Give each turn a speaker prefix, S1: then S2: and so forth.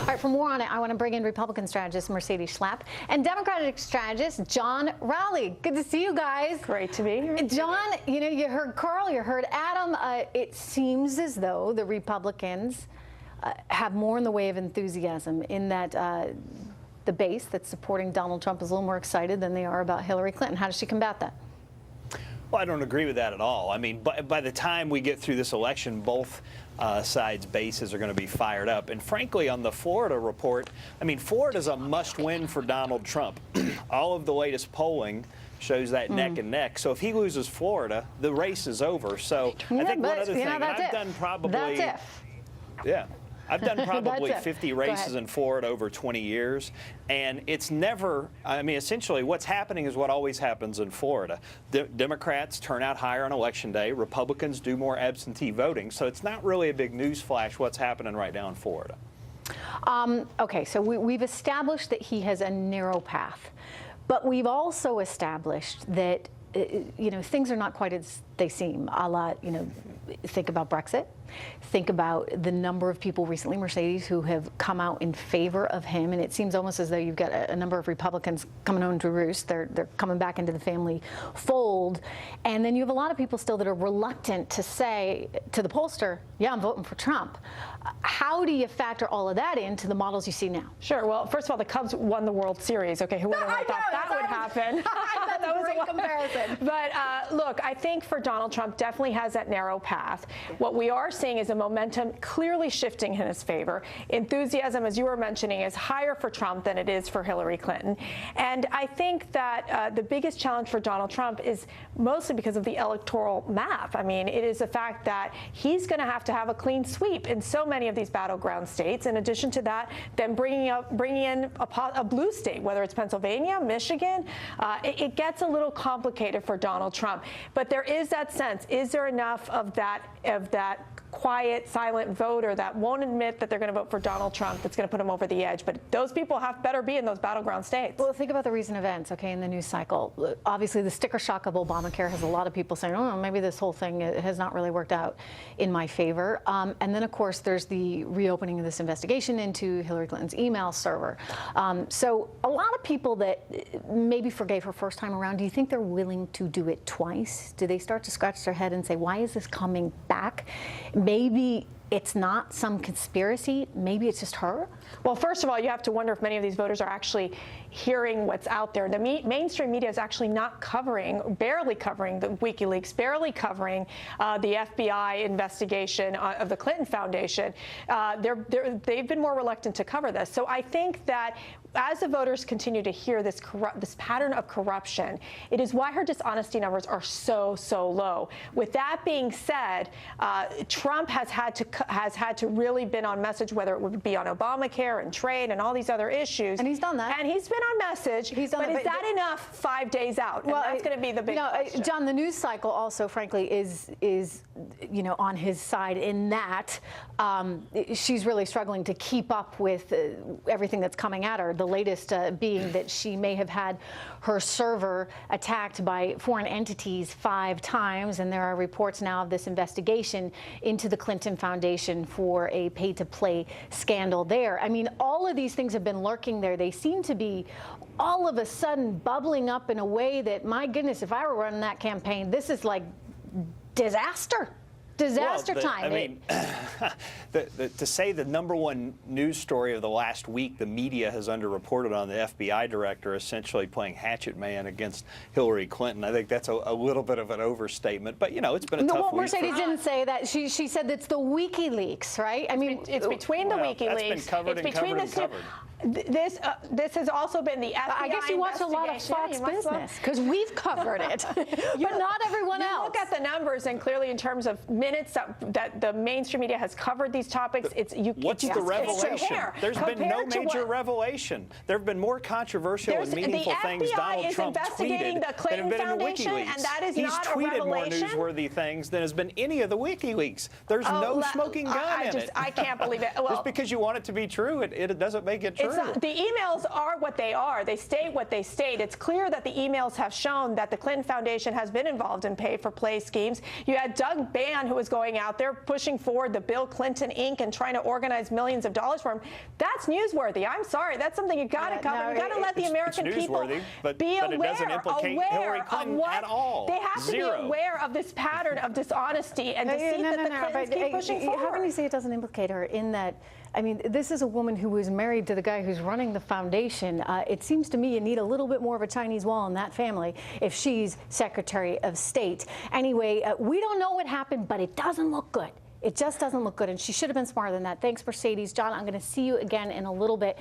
S1: All right, for more on it, I want to bring in Republican strategist Mercedes Schlapp and Democratic strategist John Rowley. Good to see you guys.
S2: Great to be here.
S1: John, you know, you heard Carl, you heard Adam. It seems as though the Republicans have more in the way of enthusiasm in that the base that's supporting Donald Trump is a little more excited than they are about Hillary Clinton. How does she combat that?
S3: Well, I don't agree with that at all. I mean, by the time we get through this election, both sides' bases are going to be fired up. And frankly, on the Florida report, I mean, Florida's a must-win for Donald Trump. All of the latest polling shows that neck and neck. So if he loses Florida, the race is over. So I think one other thing, and I've done probably, I've done probably 50 races in Florida over 20 years, and it's never, I mean, essentially what's happening is what always happens in Florida. Democrats turn out higher on Election Day. Republicans do more absentee voting. So it's not really a big news flash what's happening right now in Florida.
S1: Okay, so we've established that he has a narrow path, but we've also established that you know, things are not quite as they seem. A lot, you know, think about Brexit. Think about the number of people recently, Mercedes, who have come out in favor of him, and it seems almost as though you've got a number of Republicans coming home to roost. They're coming back into the family fold, and then you have a lot of people still that are reluctant to say to the pollster, "Yeah, I'm voting for Trump." How do you factor all of that into the models you see now?
S2: Sure. Well, first of all, the Cubs won the World Series. Okay, who would have thought that would happen?
S1: That's a great comparison.
S2: But look, I think for Donald Trump, definitely has that narrow path. What we are seeing is a momentum clearly shifting in his favor. Enthusiasm, as you were mentioning, is higher for Trump than it is for Hillary Clinton. And I think that the biggest challenge for Donald Trump is mostly because of the electoral math. I mean, it is the fact that he's going to have a clean sweep in so many of these battleground states. In addition to that, then bringing in a blue state, whether it's Pennsylvania, Michigan, it gets a little complicated for Donald Trump. But there is that sense: is there enough of that quiet, silent voter that won't admit that they're going to vote for Donald Trump that's going to put him over the edge? But those people better be in those battleground states.
S1: Well, think about the recent events, okay, in the news cycle. Obviously, the sticker shock of Obamacare has a lot of people saying, oh, maybe this whole thing has not really worked out in my favor. And then, of course, there's the reopening of this investigation into Hillary Clinton's email server. So a lot of people that maybe forgave her first time around, do you think they're willing to do it twice? Do they start to scratch their head and say, why is this coming back? Maybe it's not some conspiracy. Maybe it's just her.
S2: Well, first of all, you have to wonder if many of these voters are actually hearing what's out there. The mainstream media is actually not covering, barely covering the WikiLeaks, barely covering the FBI investigation of the Clinton Foundation. They've been more reluctant to cover this. So I think that as the voters continue to hear this pattern of corruption, it is why her dishonesty numbers are so low. With that being said, Trump has had to really been on message, whether it would be on Obamacare and trade and all these other issues.
S1: And he's done that.
S2: And he's been on message. He's done, but is that enough 5 days out? Well, and that's going to be the big question.
S1: John, the news cycle also, frankly, is you know, on his side in that she's really struggling to keep up with everything that's coming at her. The latest being that she may have had her server attacked by foreign entities 5 times, and there are reports now of this investigation into the Clinton Foundation for a pay-to-play scandal there. I mean, all of these things have been lurking there. They seem to be all of a sudden bubbling up in a way that, my goodness, if I were running that campaign, this is like disaster time.
S3: I mean, to say the #1 news story of the last week, the media has underreported on the FBI director essentially playing hatchet man against Hillary Clinton, I think that's a little bit of an overstatement. But, you know, it's been a tough week.
S1: Mercedes didn't say that. She said it's the WikiLeaks, right? I mean,
S2: it's between the WikiLeaks.
S3: That's been covered and covered and covered.
S2: This has also been the FBI
S1: I guess you watch a lot of Fox Business because we've covered it, but not everyone else.
S2: Look at the numbers, and clearly in terms of minutes that the mainstream media has covered these topics,
S3: what's the revelation? There's been no major revelation. There have been more controversial and meaningful things Donald Trump tweeted that have been in WikiLeaks.
S2: And that is
S3: He's
S2: not
S3: tweeted
S2: a
S3: more
S2: revelation.
S3: newsworthy things than has been any of the WikiLeaks. There's no smoking gun in it.
S2: I can't believe it. Well,
S3: just because you want it to be true, it doesn't make it true.
S2: The emails are what they are. They state what they state. It's clear that the emails have shown that the Clinton Foundation has been involved in pay-for-play schemes. You had Doug Ban, who was going out there pushing forward the Bill Clinton Inc. and trying to organize millions of dollars for him. That's newsworthy. I'm sorry. That's something you got to cover. You got to let the American people be
S3: but it doesn't implicate Hillary Clinton at all.
S2: They have to be aware of this pattern of dishonesty and deceit that the Clintons keep pushing forward.
S1: How can you say it doesn't implicate her in that? I mean, this is a woman who was married to the guy who's running the foundation. It seems to me you need a little bit more of a Chinese wall in that family if she's Secretary of State. Anyway, we don't know what happened, but it doesn't look good. It just doesn't look good, and she should have been smarter than that. Thanks, Mercedes. John, I'm going to see you again in a little bit.